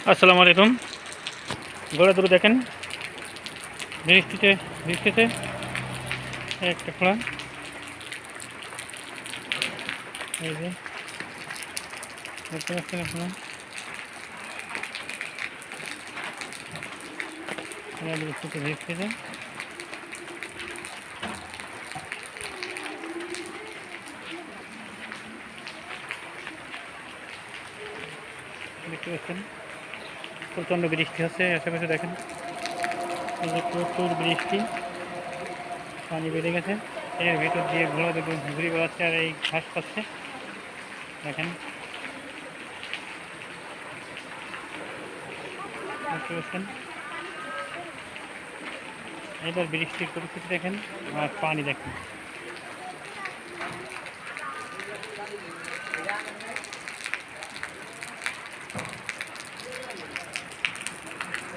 আসসালামু আলাইকুম। ঘোড়া দূরে দেখেন, বৃষ্টিতে বৃষ্টিতে একটা খোলা, এই যে দেখতে পাচ্ছেন আপনারা, বৃষ্টিতে ভিজতেছে। দেখতে পাচ্ছেন প্রচণ্ড বৃষ্টি হচ্ছে আশেপাশে। দেখেন এই যে প্রচুর বৃষ্টি, পানি বেড়ে গেছে। এর ভিতর দিয়ে ঘোড়া দুটো ঘুরে বেড়াচ্ছে আর এই ঘাস খাচ্ছে। দেখেন দেখতে পাচ্ছেন, এবার বৃষ্টির পরিস্থিতি দেখেন আর পানি দেখেন।